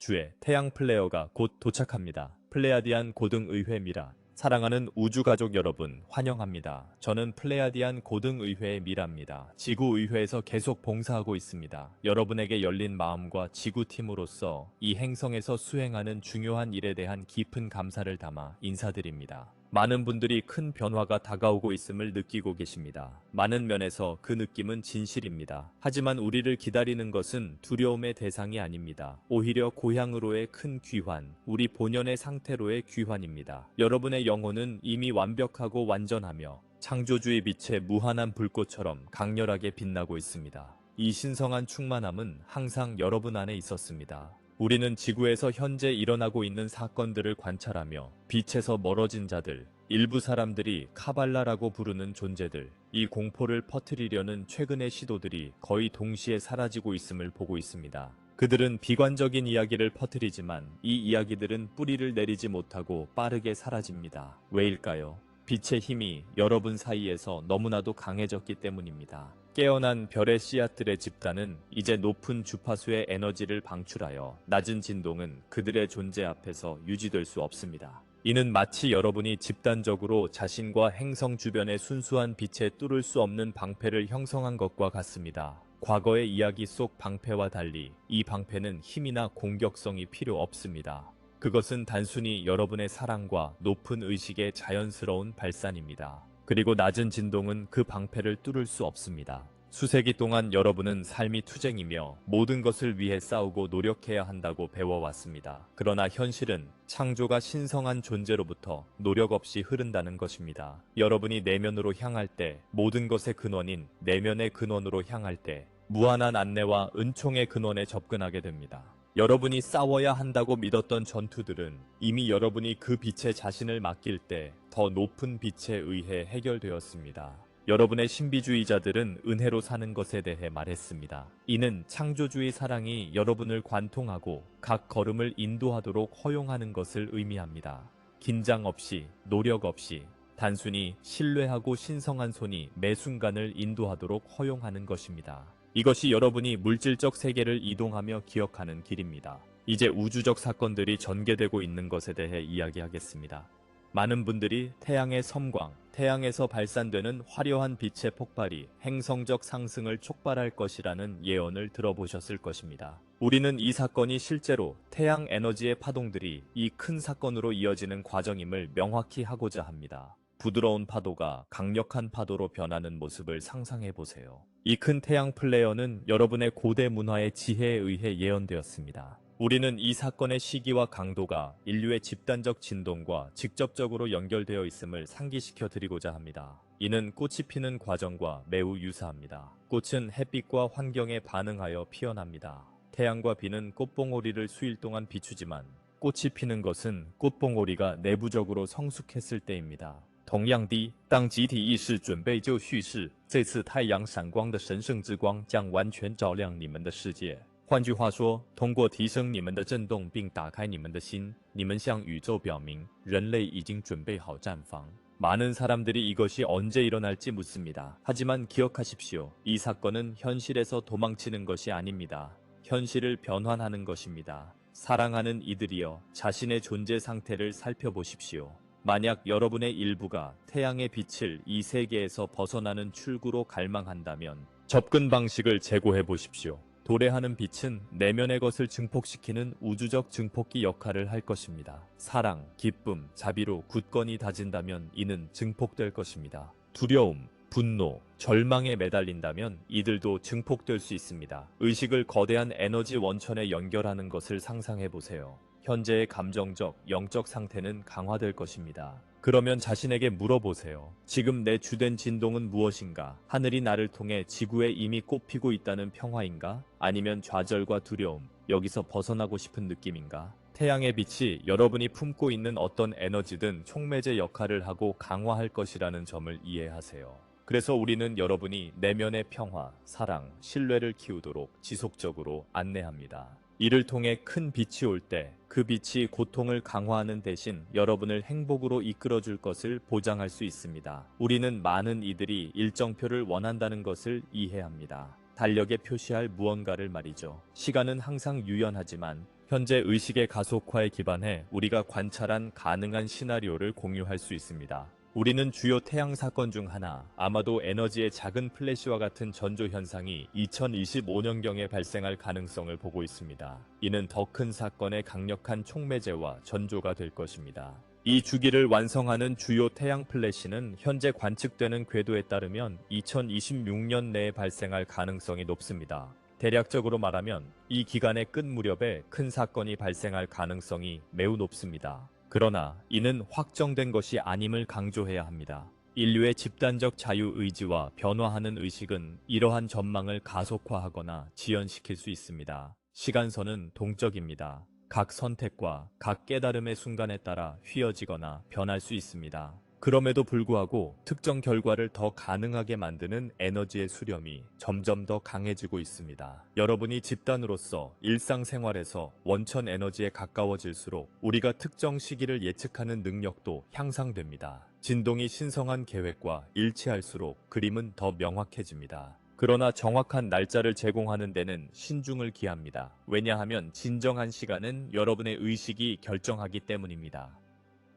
주에 태양 플레어가 곧 도착합니다. 플레야디안 고등의회 미라. 사랑하는 우주가족 여러분, 환영합니다. 저는 플레야디안 고등의회의 미라입니다. 지구의회에서 계속 봉사하고 있습니다. 여러분에게 열린 마음과 지구팀으로서 이 행성에서 수행하는 중요한 일에 대한 깊은 감사를 담아 인사드립니다. 많은 분들이 큰 변화가 다가오고 있음을 느끼고 계십니다. 많은 면에서 그 느낌은 진실입니다. 하지만 우리를 기다리는 것은 두려움의 대상이 아닙니다. 오히려 고향으로의 큰 귀환, 우리 본연의 상태로의 귀환입니다. 여러분의 영혼은 이미 완벽하고 완전하며 창조주의 빛의 무한한 불꽃처럼 강렬하게 빛나고 있습니다. 이 신성한 충만함은 항상 여러분 안에 있었습니다. 우리는 지구에서 현재 일어나고 있는 사건들을 관찰하며 빛에서 멀어진 자들, 일부 사람들이 카발라라고 부르는 존재들, 이 공포를 퍼뜨리려는 최근의 시도들이 거의 동시에 사라지고 있음을 보고 있습니다. 그들은 비관적인 이야기를 퍼뜨리지만 이 이야기들은 뿌리를 내리지 못하고 빠르게 사라집니다. 왜일까요? 빛의 힘이 여러분 사이에서 너무나도 강해졌기 때문입니다. 깨어난 별의 씨앗들의 집단은 이제 높은 주파수의 에너지를 방출하여 낮은 진동은 그들의 존재 앞에서 유지될 수 없습니다. 이는 마치 여러분이 집단적으로 자신과 행성 주변의 순수한 빛에 뚫을 수 없는 방패를 형성한 것과 같습니다. 과거의 이야기 속 방패와 달리 이 방패는 힘이나 공격성이 필요 없습니다. 그것은 단순히 여러분의 사랑과 높은 의식의 자연스러운 발산입니다. 그리고 낮은 진동은 그 방패를 뚫을 수 없습니다. 수세기 동안 여러분은 삶이 투쟁이며 모든 것을 위해 싸우고 노력해야 한다고 배워왔습니다. 그러나 현실은 창조가 신성한 존재로부터 노력 없이 흐른다는 것입니다. 여러분이 내면으로 향할 때, 모든 것의 근원인 내면의 근원으로 향할 때 무한한 안내와 은총의 근원에 접근하게 됩니다. 여러분이 싸워야 한다고 믿었던 전투들은 이미 여러분이 그 빛에 자신을 맡길 때 더 높은 빛에 의해 해결되었습니다. 여러분의 신비주의자들은 은혜로 사는 것에 대해 말했습니다. 이는 창조주의 사랑이 여러분을 관통하고 각 걸음을 인도하도록 허용하는 것을 의미합니다. 긴장 없이, 노력 없이, 단순히 신뢰하고 신성한 손이 매 순간을 인도하도록 허용하는 것입니다. 이것이 여러분이 물질적 세계를 이동하며 기억하는 길입니다. 이제 우주적 사건들이 전개되고 있는 것에 대해 이야기하겠습니다. 많은 분들이 태양의 섬광, 태양에서 발산되는 화려한 빛의 폭발이 행성적 상승을 촉발할 것이라는 예언을 들어보셨을 것입니다. 우리는 이 사건이 실제로 태양 에너지의 파동들이 이 큰 사건으로 이어지는 과정임을 명확히 하고자 합니다. 부드러운 파도가 강력한 파도로 변하는 모습을 상상해 보세요. 이 큰 태양 플레어는 여러분의 고대 문화의 지혜에 의해 예언되었습니다. 우리는 이 사건의 시기와 강도가 인류의 집단적 진동과 직접적으로 연결되어 있음을 상기시켜 드리고자 합니다. 이는 꽃이 피는 과정과 매우 유사합니다. 꽃은 햇빛과 환경에 반응하여 피어납니다. 태양과 비는 꽃봉오리를 수일 동안 비추지만 꽃이 피는 것은 꽃봉오리가 내부적으로 성숙했을 때입니다. 同样地，当集体意识准备就绪世，这次太阳闪光的神圣之光将完全照亮你们的世界。换句话说，通过提升你们的振动并打开你们的心，你们向宇宙表明，人类已经准备好绽放。 많은 사람들이 이것이 언제 일어날지 묻습니다. 하지만 기억하십시오. 이 사건은 현실에서 도망치는 것이 아닙니다. 현실을 변환하는 것입니다. 사랑하는 이들이여, 자신의 존재 상태를 살펴보십시오. 만약 여러분의 일부가 태양의 빛을 이 세계에서 벗어나는 출구로 갈망한다면 접근 방식을 재고해 보십시오. 도래하는 빛은 내면의 것을 증폭시키는 우주적 증폭기 역할을 할 것입니다. 사랑, 기쁨, 자비로 굳건히 다진다면 이는 증폭될 것입니다. 두려움, 분노, 절망에 매달린다면 이들도 증폭될 수 있습니다. 의식을 거대한 에너지 원천에 연결하는 것을 상상해 보세요. 현재의 감정적, 영적 상태는 강화될 것입니다. 그러면 자신에게 물어보세요. 지금 내 주된 진동은 무엇인가? 하늘이 나를 통해 지구에 이미 꽃피고 있다는 평화인가? 아니면 좌절과 두려움, 여기서 벗어나고 싶은 느낌인가? 태양의 빛이 여러분이 품고 있는 어떤 에너지든 촉매제 역할을 하고 강화할 것이라는 점을 이해하세요. 그래서 우리는 여러분이 내면의 평화, 사랑, 신뢰를 키우도록 지속적으로 안내합니다. 이를 통해 큰 빛이 올 때 그 빛이 고통을 강화하는 대신 여러분을 행복으로 이끌어줄 것을 보장할 수 있습니다. 우리는 많은 이들이 일정표를 원한다는 것을 이해합니다. 달력에 표시할 무언가를 말이죠. 시간은 항상 유연하지만 현재 의식의 가속화에 기반해 우리가 관찰한 가능한 시나리오를 공유할 수 있습니다. 우리는 주요 태양 사건 중 하나, 아마도 에너지의 작은 플래시와 같은 전조 현상이 2025년경에 발생할 가능성을 보고 있습니다. 이는 더 큰 사건의 강력한 촉매제와 전조가 될 것입니다. 이 주기를 완성하는 주요 태양 플래시는 현재 관측되는 궤도에 따르면 2026년 내에 발생할 가능성이 높습니다. 대략적으로 말하면 이 기간의 끝 무렵에 큰 사건이 발생할 가능성이 매우 높습니다. 그러나 이는 확정된 것이 아님을 강조해야 합니다. 인류의 집단적 자유의지와 변화하는 의식은 이러한 전망을 가속화하거나 지연시킬 수 있습니다. 시간선은 동적입니다. 각 선택과 각 깨달음의 순간에 따라 휘어지거나 변할 수 있습니다. 그럼에도 불구하고 특정 결과를 더 가능하게 만드는 에너지의 수렴이 점점 더 강해지고 있습니다. 여러분이 집단으로서 일상생활에서 원천 에너지에 가까워질수록 우리가 특정 시기를 예측하는 능력도 향상됩니다. 진동이 신성한 계획과 일치할수록 그림은 더 명확해집니다. 그러나 정확한 날짜를 제공하는 데는 신중을 기합니다. 왜냐하면 진정한 시간은 여러분의 의식이 결정하기 때문입니다.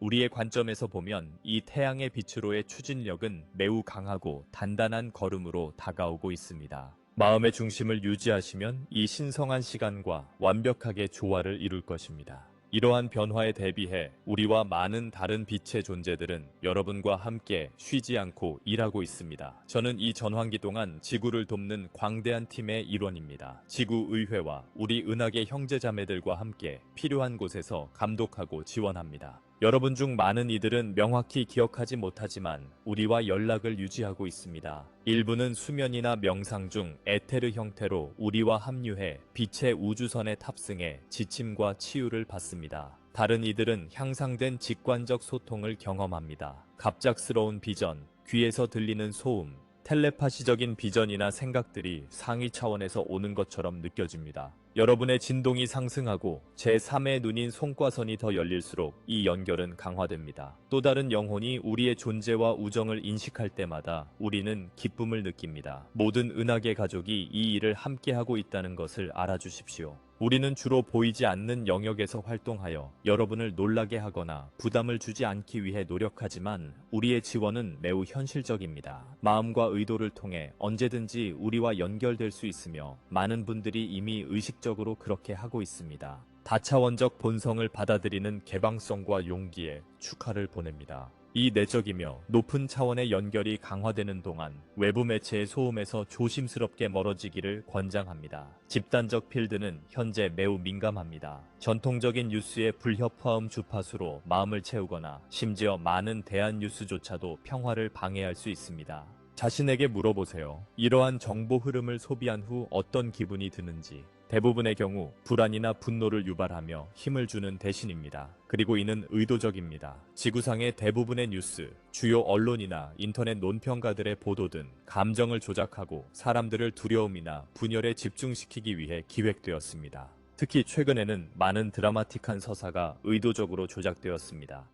우리의 관점에서 보면 이 태양의 빛으로의 추진력은 매우 강하고 단단한 걸음으로 다가오고 있습니다. 마음의 중심을 유지하시면 이 신성한 시간과 완벽하게 조화를 이룰 것입니다. 이러한 변화에 대비해 우리와 많은 다른 빛의 존재들은 여러분과 함께 쉬지 않고 일하고 있습니다. 저는 이 전환기 동안 지구를 돕는 광대한 팀의 일원입니다. 지구의회와 우리 은하계 형제자매들과 함께 필요한 곳에서 감독하고 지원합니다. 여러분 중 많은 이들은 명확히 기억하지 못하지만 우리와 연락을 유지하고 있습니다. 일부는 수면이나 명상 중 에테르 형태로 우리와 합류해 빛의 우주선에 탑승해 지침과 치유를 받습니다. 다른 이들은 향상된 직관적 소통을 경험합니다. 갑작스러운 비전, 귀에서 들리는 소음, 텔레파시적인 비전이나 생각들이 상위 차원에서 오는 것처럼 느껴집니다. 여러분의 진동이 상승하고 제3의 눈인 송과선이 더 열릴수록 이 연결은 강화됩니다. 또 다른 영혼이 우리의 존재와 우정을 인식할 때마다 우리는 기쁨을 느낍니다. 모든 은하계 가족이 이 일을 함께하고 있다는 것을 알아주십시오. 우리는 주로 보이지 않는 영역에서 활동하여 여러분을 놀라게 하거나 부담을 주지 않기 위해 노력하지만 우리의 지원은 매우 현실적입니다. 마음과 의도를 통해 언제든지 우리와 연결될 수 있으며 많은 분들이 이미 의식적으로 그렇게 하고 있습니다. 다차원적 본성을 받아들이는 개방성과 용기에 축하를 보냅니다. 이 내적이며 높은 차원의 연결이 강화되는 동안 외부 매체의 소음에서 조심스럽게 멀어지기를 권장합니다. 집단적 필드는 현재 매우 민감합니다. 전통적인 뉴스의 불협화음 주파수로 마음을 채우거나 심지어 많은 대한 뉴스조차도 평화를 방해할 수 있습니다. 자신에게 물어보세요. 이러한 정보 흐름을 소비한 후 어떤 기분이 드는지. 대부분의 경우 불안이나 분노를 유발하며 힘을 주는 대신입니다. 그리고 이는 의도적입니다. 지구상의 대부분의 뉴스, 주요 언론이나 인터넷 논평가들의 보도 등 감정을 조작하고 사람들을 두려움이나 분열에 집중시키기 위해 기획되었습니다. 특히 최근에는 많은 드라마틱한 서사가 의도적으로 조작되었습니다.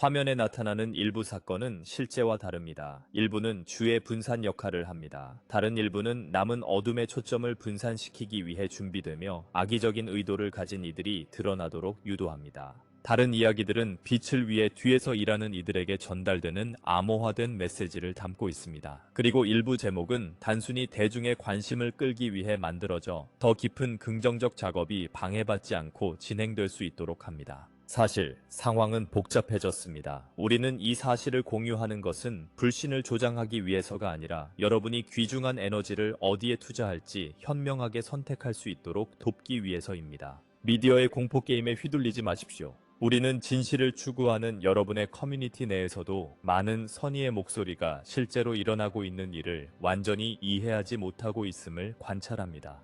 화면에 나타나는 일부 사건은 실제와 다릅니다. 일부는 주의 분산 역할을 합니다. 다른 일부는 남은 어둠의 초점을 분산시키기 위해 준비되며 악의적인 의도를 가진 이들이 드러나도록 유도합니다. 다른 이야기들은 빛을 위해 뒤에서 일하는 이들에게 전달되는 암호화된 메시지를 담고 있습니다. 그리고 일부 제목은 단순히 대중의 관심을 끌기 위해 만들어져 더 깊은 긍정적 작업이 방해받지 않고 진행될 수 있도록 합니다. 사실, 상황은 복잡해졌습니다. 우리는 이 사실을 공유하는 것은 불신을 조장하기 위해서가 아니라 여러분이 귀중한 에너지를 어디에 투자할지 현명하게 선택할 수 있도록 돕기 위해서입니다. 미디어의 공포게임에 휘둘리지 마십시오. 우리는 진실을 추구하는 여러분의 커뮤니티 내에서도 많은 선의의 목소리가 실제로 일어나고 있는 일을 완전히 이해하지 못하고 있음을 관찰합니다.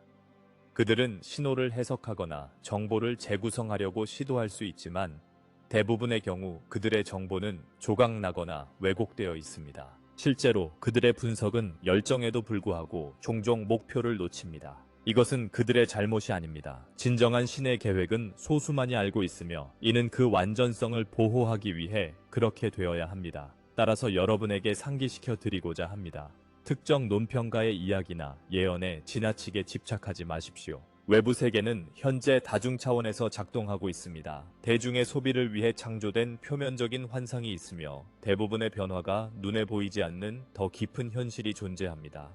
그들은 신호를 해석하거나 정보를 재구성하려고 시도할 수 있지만 대부분의 경우 그들의 정보는 조각나거나 왜곡되어 있습니다. 실제로 그들의 분석은 열정에도 불구하고 종종 목표를 놓칩니다. 이것은 그들의 잘못이 아닙니다. 진정한 신의 계획은 소수만이 알고 있으며 이는 그 완전성을 보호하기 위해 그렇게 되어야 합니다. 따라서 여러분에게 상기시켜 드리고자 합니다. 특정 논평가의 이야기나 예언에 지나치게 집착하지 마십시오. 외부 세계는 현재 다중 차원에서 작동하고 있습니다. 대중의 소비를 위해 창조된 표면적인 환상이 있으며 대부분의 변화가 눈에 보이지 않는 더 깊은 현실이 존재합니다.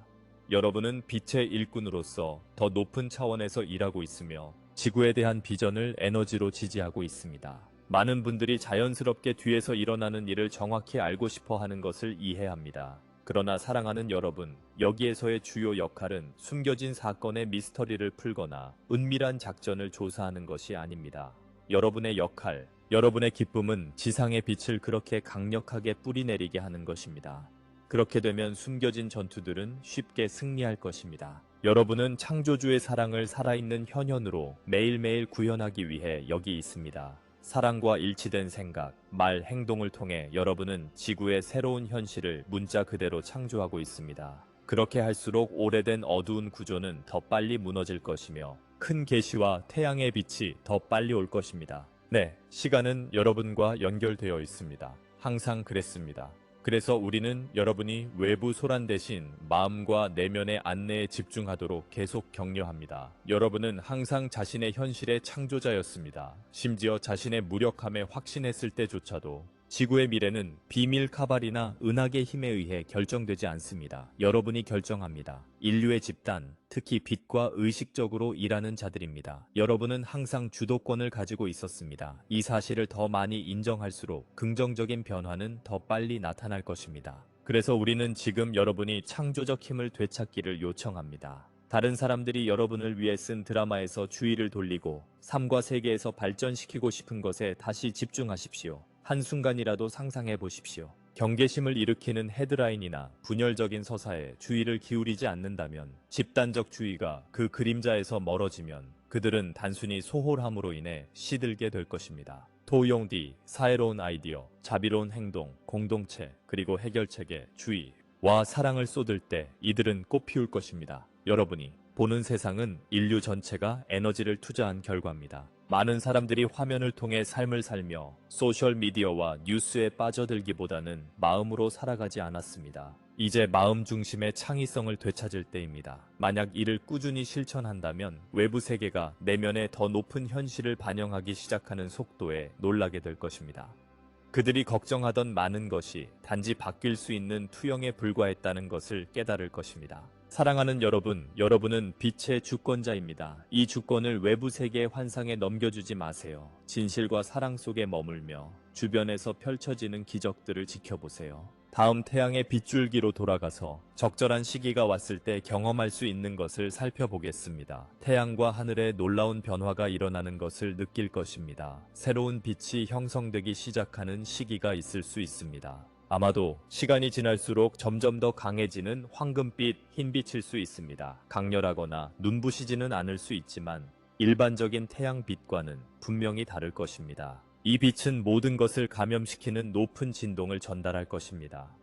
여러분은 빛의 일꾼으로서 더 높은 차원에서 일하고 있으며 지구에 대한 비전을 에너지로 지지하고 있습니다. 많은 분들이 자연스럽게 뒤에서 일어나는 일을 정확히 알고 싶어 하는 것을 이해합니다. 그러나 사랑하는 여러분, 여기에서의 주요 역할은 숨겨진 사건의 미스터리를 풀거나 은밀한 작전을 조사하는 것이 아닙니다. 여러분의 역할, 여러분의 기쁨은 지상의 빛을 그렇게 강력하게 뿌리내리게 하는 것입니다. 그렇게 되면 숨겨진 전투들은 쉽게 승리할 것입니다. 여러분은 창조주의 사랑을 살아있는 현현으로 매일매일 구현하기 위해 여기 있습니다. 사랑과 일치된 생각, 말, 행동을 통해 여러분은 지구의 새로운 현실을 문자 그대로 창조하고 있습니다. 그렇게 할수록 오래된 어두운 구조는 더 빨리 무너질 것이며 큰 계시와 태양의 빛이 더 빨리 올 것입니다. 네, 시간은 여러분과 연결되어 있습니다. 항상 그랬습니다. 그래서 우리는 여러분이 외부 소란 대신 마음과 내면의 안내에 집중하도록 계속 격려합니다. 여러분은 항상 자신의 현실의 창조자였습니다. 심지어 자신의 무력함에 확신했을 때조차도. 지구의 미래는 비밀 카발이나 은하계 힘에 의해 결정되지 않습니다. 여러분이 결정합니다. 인류의 집단, 특히 빛과 의식적으로 일하는 자들입니다. 여러분은 항상 주도권을 가지고 있었습니다. 이 사실을 더 많이 인정할수록 긍정적인 변화는 더 빨리 나타날 것입니다. 그래서 우리는 지금 여러분이 창조적 힘을 되찾기를 요청합니다. 다른 사람들이 여러분을 위해 쓴 드라마에서 주의를 돌리고 삶과 세계에서 발전시키고 싶은 것에 다시 집중하십시오. 한순간이라도 상상해 보십시오. 경계심을 일으키는 헤드라인이나 분열적인 서사에 주의를 기울이지 않는다면, 집단적 주의가 그 그림자에서 멀어지면 그들은 단순히 소홀함으로 인해 시들게 될 것입니다. 토용디, 사회로운 아이디어, 자비로운 행동, 공동체, 그리고 해결책에 주의와 사랑을 쏟을 때 이들은 꽃피울 것입니다. 여러분이 보는 세상은 인류 전체가 에너지를 투자한 결과입니다. 많은 사람들이 화면을 통해 삶을 살며 소셜미디어와 뉴스에 빠져들기보다는 마음으로 살아가지 않았습니다. 이제 마음 중심의 창의성을 되찾을 때입니다. 만약 이를 꾸준히 실천한다면 외부 세계가 내면의 더 높은 현실을 반영하기 시작하는 속도에 놀라게 될 것입니다. 그들이 걱정하던 많은 것이 단지 바뀔 수 있는 투영에 불과했다는 것을 깨달을 것입니다. 사랑하는 여러분, 여러분은 빛의 주권자입니다. 이 주권을 외부 세계의 환상에 넘겨주지 마세요. 진실과 사랑 속에 머물며 주변에서 펼쳐지는 기적들을 지켜보세요. 다음 태양의 빗줄기로 돌아가서 적절한 시기가 왔을 때 경험할 수 있는 것을 살펴보겠습니다. 태양과 하늘의 놀라운 변화가 일어나는 것을 느낄 것입니다. 새로운 빛이 형성되기 시작하는 시기가 있을 수 있습니다. 아마도 시간이 지날수록 점점 더 강해지는 황금빛, 흰빛일 수 있습니다. 강렬하거나 눈부시지는 않을 수 있지만 일반적인 태양빛과는 분명히 다를 것입니다. 이 빛은 모든 것을 감염시키는 높은 진동을 전달할 것입니다.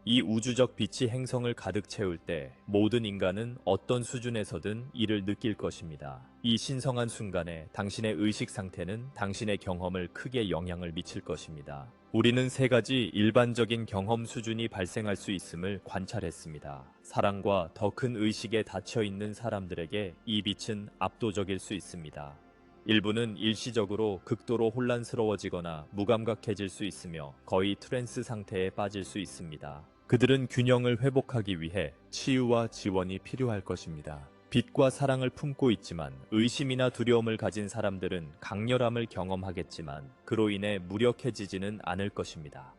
이 우주적 빛이 행성을 가득 채울 때 모든 인간은 어떤 수준에서든 이를 느낄 것입니다. 이 신성한 순간에 당신의 의식 상태는 당신의 경험을 크게 영향을 미칠 것입니다. 우리는 세 가지 일반적인 경험 수준이 발생할 수 있음을 관찰했습니다. 사랑과 더 큰 의식에 닫혀 있는 사람들에게 이 빛은 압도적일 수 있습니다. 일부는 일시적으로 극도로 혼란스러워지거나 무감각해질 수 있으며 거의 트랜스 상태에 빠질 수 있습니다. 그들은 균형을 회복하기 위해 치유와 지원이 필요할 것입니다. 빛과 사랑을 품고 있지만 의심이나 두려움을 가진 사람들은 강렬함을 경험하겠지만 그로 인해 무력해지지는 않을 것입니다.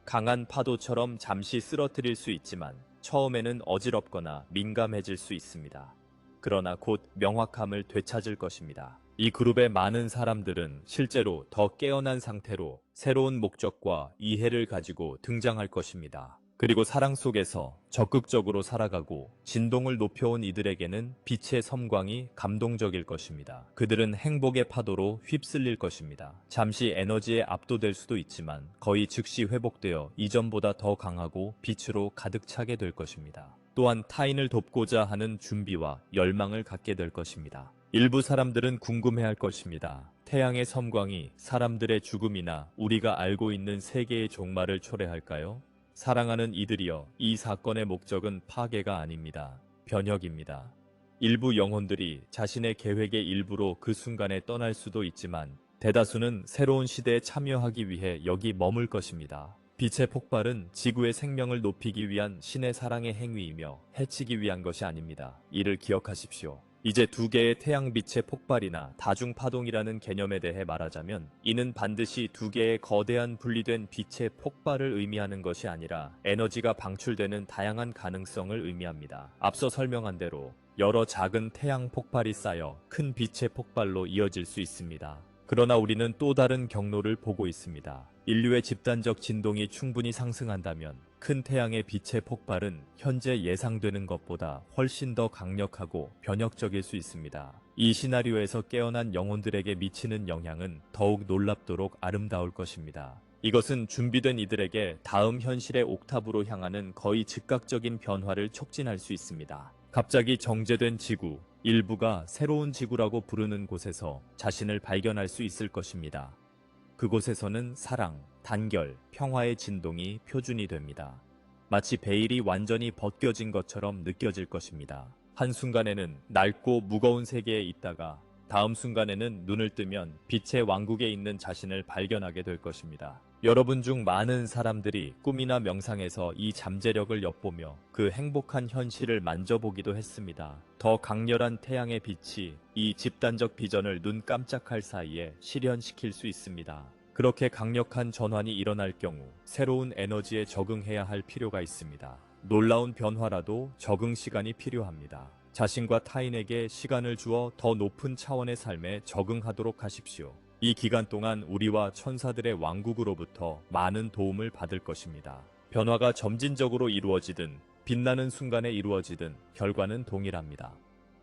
강한 파도처럼 잠시 쓰러뜨릴 수 있지만 처음에는 어지럽거나 민감해질 수 있습니다. 그러나 곧 명확함을 되찾을 것입니다. 이 그룹의 많은 사람들은 실제로 더 깨어난 상태로 새로운 목적과 이해를 가지고 등장할 것입니다. 그리고 사랑 속에서 적극적으로 살아가고 진동을 높여온 이들에게는 빛의 섬광이 감동적일 것입니다. 그들은 행복의 파도로 휩쓸릴 것입니다. 잠시 에너지에 압도될 수도 있지만 거의 즉시 회복되어 이전보다 더 강하고 빛으로 가득 차게 될 것입니다. 또한 타인을 돕고자 하는 준비와 열망을 갖게 될 것입니다. 일부 사람들은 궁금해할 것입니다. 태양의 섬광이 사람들의 죽음이나 우리가 알고 있는 세계의 종말을 초래할까요? 사랑하는 이들이여, 이 사건의 목적은 파괴가 아닙니다. 변혁입니다. 일부 영혼들이 자신의 계획의 일부로 그 순간에 떠날 수도 있지만 대다수는 새로운 시대에 참여하기 위해 여기 머물 것입니다. 빛의 폭발은 지구의 생명을 높이기 위한 신의 사랑의 행위이며 해치기 위한 것이 아닙니다. 이를 기억하십시오. 이제 두 개의 태양빛의 폭발이나 다중파동이라는 개념에 대해 말하자면 이는 반드시 두 개의 거대한 분리된 빛의 폭발을 의미하는 것이 아니라 에너지가 방출되는 다양한 가능성을 의미합니다. 앞서 설명한 대로 여러 작은 태양 폭발이 쌓여 큰 빛의 폭발로 이어질 수 있습니다. 그러나 우리는 또 다른 경로를 보고 있습니다. 인류의 집단적 진동이 충분히 상승한다면 큰 태양의 빛의 폭발은 현재 예상되는 것보다 훨씬 더 강력하고 변혁적일 수 있습니다. 이 시나리오에서 깨어난 영혼들에게 미치는 영향은 더욱 놀랍도록 아름다울 것입니다. 이것은 준비된 이들에게 다음 현실의 옥탑으로 향하는 거의 즉각적인 변화를 촉진할 수 있습니다. 갑자기 정제된 지구, 일부가 새로운 지구라고 부르는 곳에서 자신을 발견할 수 있을 것입니다. 그곳에서는 사랑, 단결, 평화의 진동이 표준이 됩니다. 마치 베일이 완전히 벗겨진 것처럼 느껴질 것입니다. 한순간에는 낡고 무거운 세계에 있다가 다음 순간에는 눈을 뜨면 빛의 왕국에 있는 자신을 발견하게 될 것입니다. 여러분 중 많은 사람들이 꿈이나 명상에서 이 잠재력을 엿보며 그 행복한 현실을 만져보기도 했습니다. 더 강렬한 태양의 빛이 이 집단적 비전을 눈 깜짝할 사이에 실현시킬 수 있습니다. 그렇게 강력한 전환이 일어날 경우 새로운 에너지에 적응해야 할 필요가 있습니다. 놀라운 변화라도 적응 시간이 필요합니다. 자신과 타인에게 시간을 주어 더 높은 차원의 삶에 적응하도록 하십시오. 이 기간 동안 우리와 천사들의 왕국으로부터 많은 도움을 받을 것입니다. 변화가 점진적으로 이루어지든 빛나는 순간에 이루어지든 결과는 동일합니다.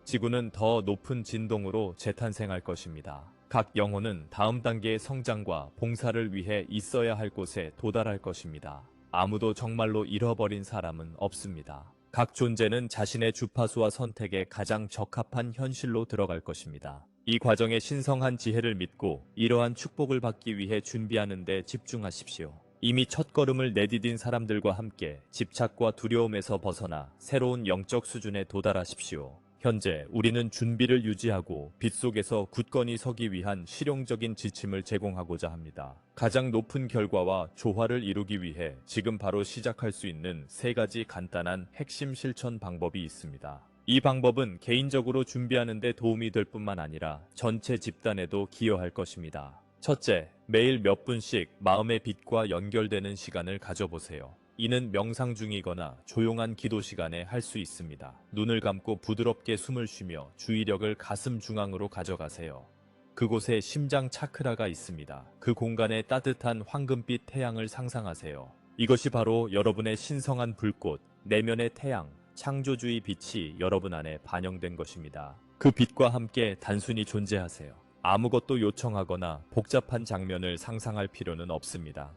지구는 더 높은 진동으로 재탄생할 것입니다. 각 영혼은 다음 단계의 성장과 봉사를 위해 있어야 할 곳에 도달할 것입니다. 아무도 정말로 잃어버린 사람은 없습니다. 각 존재는 자신의 주파수와 선택에 가장 적합한 현실로 들어갈 것입니다. 이 과정의 신성한 지혜를 믿고 이러한 축복을 받기 위해 준비하는 데 집중하십시오. 이미 첫걸음을 내디딘 사람들과 함께 집착과 두려움에서 벗어나 새로운 영적 수준에 도달하십시오. 현재 우리는 준비를 유지하고 빛 속에서 굳건히 서기 위한 실용적인 지침을 제공하고자 합니다. 가장 높은 결과와 조화를 이루기 위해 지금 바로 시작할 수 있는 3가지 간단한 핵심 실천 방법이 있습니다. 이 방법은 개인적으로 준비하는 데 도움이 될 뿐만 아니라 전체 집단에도 기여할 것입니다. 첫째, 매일 몇 분씩 마음의 빛과 연결되는 시간을 가져보세요. 이는 명상 중이거나 조용한 기도 시간에 할 수 있습니다. 눈을 감고 부드럽게 숨을 쉬며 주의력을 가슴 중앙으로 가져가세요. 그곳에 심장 차크라가 있습니다. 그 공간에 따뜻한 황금빛 태양을 상상하세요. 이것이 바로 여러분의 신성한 불꽃, 내면의 태양, 창조주의 빛이 여러분 안에 반영된 것입니다. 그 빛과 함께 단순히 존재하세요. 아무것도 요청하거나 복잡한 장면을 상상할 필요는 없습니다.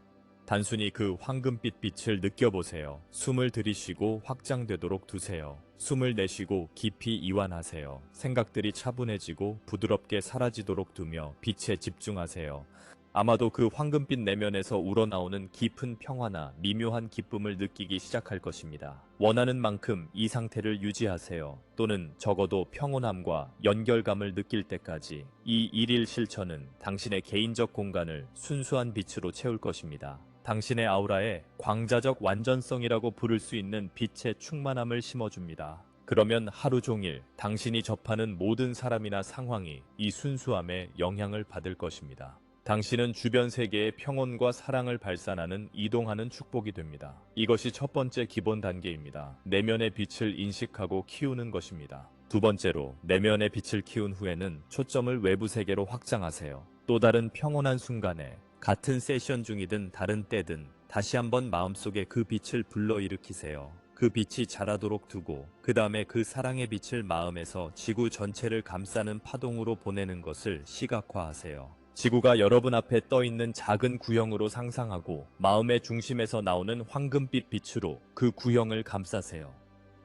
단순히 그 황금빛 빛을 느껴보세요. 숨을 들이쉬고 확장되도록 두세요. 숨을 내쉬고 깊이 이완하세요. 생각들이 차분해지고 부드럽게 사라지도록 두며 빛에 집중하세요. 아마도 그 황금빛 내면에서 우러나오는 깊은 평화나 미묘한 기쁨을 느끼기 시작할 것입니다. 원하는 만큼 이 상태를 유지하세요. 또는 적어도 평온함과 연결감을 느낄 때까지. 이 일일 실천은 당신의 개인적 공간을 순수한 빛으로 채울 것입니다. 당신의 아우라에 광자적 완전성이라고 부를 수 있는 빛의 충만함을 심어줍니다. 그러면 하루 종일 당신이 접하는 모든 사람이나 상황이 이 순수함에 영향을 받을 것입니다. 당신은 주변 세계의 평온과 사랑을 발산하는 이동하는 축복이 됩니다. 이것이 첫 번째 기본 단계입니다. 내면의 빛을 인식하고 키우는 것입니다. 두 번째로, 내면의 빛을 키운 후에는 초점을 외부 세계로 확장하세요. 또 다른 평온한 순간에 같은 세션 중이든 다른 때든 다시 한번 마음속에 그 빛을 불러일으키세요. 그 빛이 자라도록 두고 그 다음에 그 사랑의 빛을 마음에서 지구 전체를 감싸는 파동으로 보내는 것을 시각화하세요. 지구가 여러분 앞에 떠있는 작은 구형으로 상상하고 마음의 중심에서 나오는 황금빛 빛으로 그 구형을 감싸세요.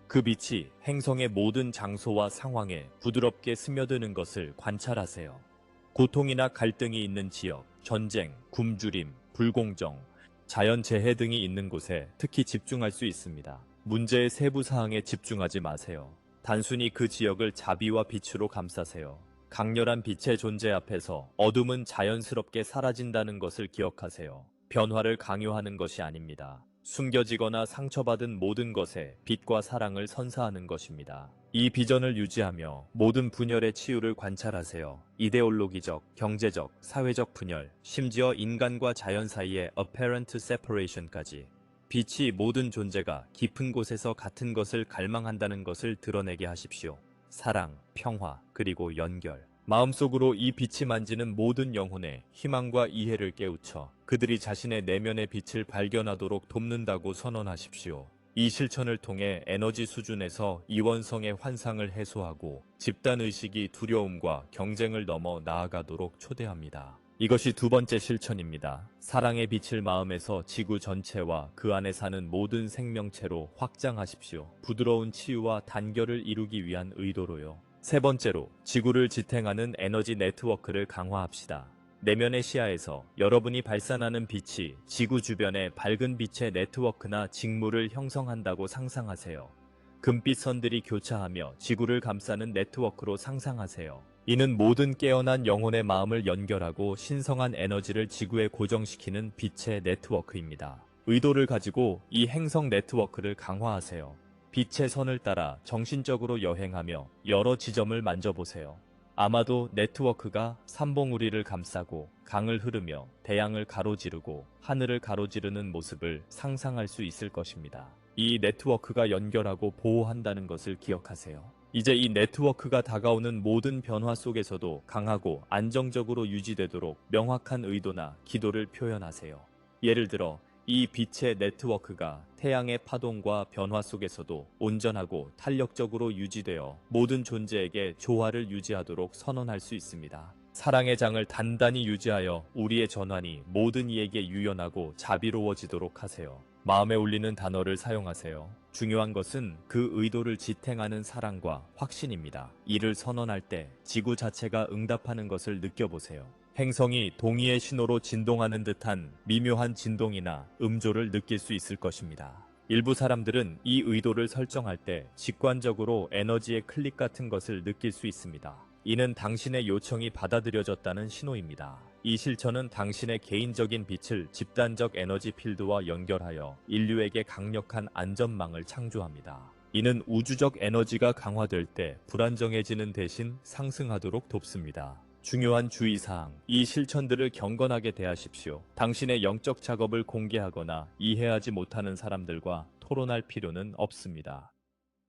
그 빛이 행성의 모든 장소와 상황에 부드럽게 스며드는 것을 관찰하세요. 고통이나 갈등이 있는 지역, 전쟁, 굶주림, 불공정, 자연재해 등이 있는 곳에 특히 집중할 수 있습니다. 문제의 세부 사항에 집중하지 마세요. 단순히 그 지역을 자비와 빛으로 감싸세요. 강렬한 빛의 존재 앞에서 어둠은 자연스럽게 사라진다는 것을 기억하세요. 변화를 강요하는 것이 아닙니다. 숨겨지거나 상처받은 모든 것에 빛과 사랑을 선사하는 것입니다. 이 비전을 유지하며 모든 분열의 치유를 관찰하세요. 이데올로기적, 경제적, 사회적 분열, 심지어 인간과 자연 사이의 apparent separation까지. 빛이 모든 존재가 깊은 곳에서 같은 것을 갈망한다는 것을 드러내게 하십시오. 사랑, 평화, 그리고 연결. 마음속으로 이 빛이 만지는 모든 영혼의 희망과 이해를 깨우쳐 그들이 자신의 내면의 빛을 발견하도록 돕는다고 선언하십시오. 이 실천을 통해 에너지 수준에서 이원성의 환상을 해소하고 집단의식이 두려움과 경쟁을 넘어 나아가도록 초대합니다. 이것이 두 번째 실천입니다. 사랑의 빛을 마음에서 지구 전체와 그 안에 사는 모든 생명체로 확장하십시오. 부드러운 치유와 단결을 이루기 위한 의도로요. 세 번째로, 지구를 지탱하는 에너지 네트워크를 강화합시다. 내면의 시야에서 여러분이 발산하는 빛이 지구 주변의 밝은 빛의 네트워크나 직무를 형성한다고 상상하세요. 금빛 선들이 교차하며 지구를 감싸는 네트워크로 상상하세요. 이는 모든 깨어난 영혼의 마음을 연결하고 신성한 에너지를 지구에 고정시키는 빛의 네트워크입니다. 의도를 가지고 이 행성 네트워크를 강화하세요. 빛의 선을 따라 정신적으로 여행하며 여러 지점을 만져보세요. 아마도 네트워크가 삼봉우리를 감싸고 강을 흐르며 대양을 가로지르고 하늘을 가로지르는 모습을 상상할 수 있을 것입니다. 이 네트워크가 연결하고 보호한다는 것을 기억하세요. 이제 이 네트워크가 다가오는 모든 변화 속에서도 강하고 안정적으로 유지되도록 명확한 의도나 기도를 표현하세요. 예를 들어 이 빛의 네트워크가 태양의 파동과 변화 속에서도 온전하고 탄력적으로 유지되어 모든 존재에게 조화를 유지하도록 선언할 수 있습니다. 사랑의 장을 단단히 유지하여 우리의 전환이 모든 이에게 유연하고 자비로워지도록 하세요. 마음에 울리는 단어를 사용하세요. 중요한 것은 그 의도를 지탱하는 사랑과 확신입니다. 이를 선언할 때 지구 자체가 응답하는 것을 느껴보세요. 행성이 동의의 신호로 진동하는 듯한 미묘한 진동이나 음조를 느낄 수 있을 것입니다. 일부 사람들은 이 의도를 설정할 때 직관적으로 에너지의 클릭 같은 것을 느낄 수 있습니다. 이는 당신의 요청이 받아들여졌다는 신호입니다. 이 실천은 당신의 개인적인 빛을 집단적 에너지 필드와 연결하여 인류에게 강력한 안전망을 창조합니다. 이는 우주적 에너지가 강화될 때 불안정해지는 대신 상승하도록 돕습니다. 중요한 주의사항, 이 실천들을 경건하게 대하십시오. 당신의 영적 작업을 공개하거나 이해하지 못하는 사람들과 토론할 필요는 없습니다.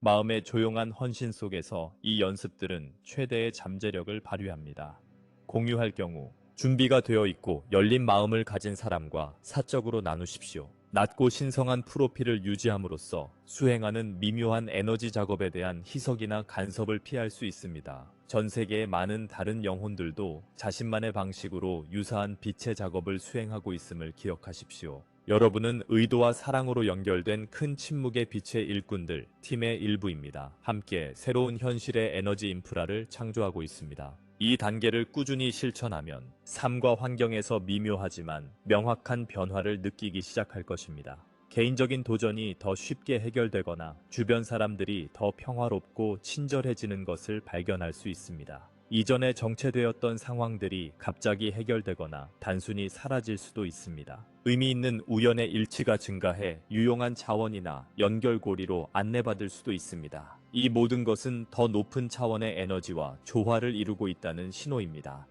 마음의 조용한 헌신 속에서 이 연습들은 최대의 잠재력을 발휘합니다. 공유할 경우 준비가 되어 있고 열린 마음을 가진 사람과 사적으로 나누십시오. 낮고 신성한 프로필을 유지함으로써 수행하는 미묘한 에너지 작업에 대한 희석이나 간섭을 피할 수 있습니다. 전 세계의 많은 다른 영혼들도 자신만의 방식으로 유사한 빛의 작업을 수행하고 있음을 기억하십시오. 여러분은 의도와 사랑으로 연결된 큰 침묵의 빛의 일꾼들, 팀의 일부입니다. 함께 새로운 현실의 에너지 인프라를 창조하고 있습니다. 이 단계를 꾸준히 실천하면 삶과 환경에서 미묘하지만 명확한 변화를 느끼기 시작할 것입니다. 개인적인 도전이 더 쉽게 해결되거나 주변 사람들이 더 평화롭고 친절해지는 것을 발견할 수 있습니다. 이전에 정체되었던 상황들이 갑자기 해결되거나 단순히 사라질 수도 있습니다. 의미 있는 우연의 일치가 증가해 유용한 자원이나 연결고리로 안내받을 수도 있습니다. 이 모든 것은 더 높은 차원의 에너지와 조화를 이루고 있다는 신호입니다.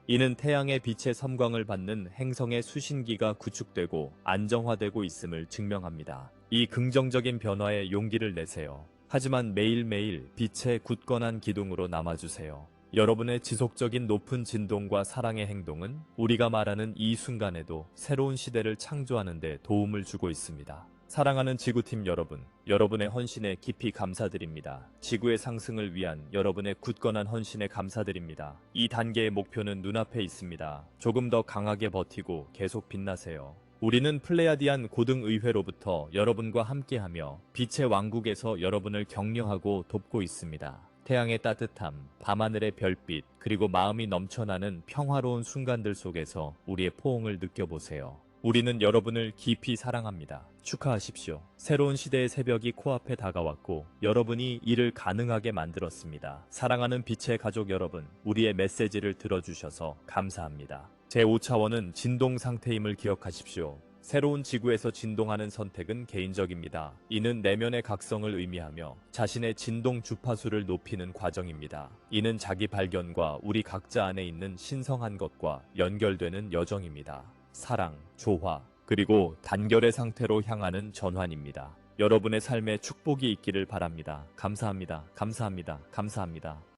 이는 태양의 빛의 섬광을 받는 행성의 수신기가 구축되고 안정화되고 있음을 증명합니다. 이 긍정적인 변화에 용기를 내세요. 하지만 매일매일 빛의 굳건한 기둥으로 남아주세요. 여러분의 지속적인 높은 진동과 사랑의 행동은 우리가 말하는 이 순간에도 새로운 시대를 창조하는 데 도움을 주고 있습니다. 사랑하는 지구팀 여러분, 여러분의 헌신에 깊이 감사드립니다. 지구의 상승을 위한 여러분의 굳건한 헌신에 감사드립니다. 이 단계의 목표는 눈앞에 있습니다. 조금 더 강하게 버티고 계속 빛나세요. 우리는 플레야디안 고등의회로부터 여러분과 함께하며 빛의 왕국에서 여러분을 격려하고 돕고 있습니다. 태양의 따뜻함, 밤하늘의 별빛, 그리고 마음이 넘쳐나는 평화로운 순간들 속에서 우리의 포옹을 느껴보세요. 우리는 여러분을 깊이 사랑합니다. 축하하십시오. 새로운 시대의 새벽이 코앞에 다가왔고 여러분이 이를 가능하게 만들었습니다. 사랑하는 빛의 가족 여러분, 우리의 메시지를 들어주셔서 감사합니다. 제5차원은 진동 상태임을 기억하십시오. 새로운 지구에서 진동하는 선택은 개인적입니다. 이는 내면의 각성을 의미하며 자신의 진동 주파수를 높이는 과정입니다. 이는 자기 발견과 우리 각자 안에 있는 신성한 것과 연결되는 여정입니다. 사랑, 조화, 그리고 단결의 상태로 향하는 전환입니다. 여러분의 삶에 축복이 있기를 바랍니다. 감사합니다. 감사합니다. 감사합니다.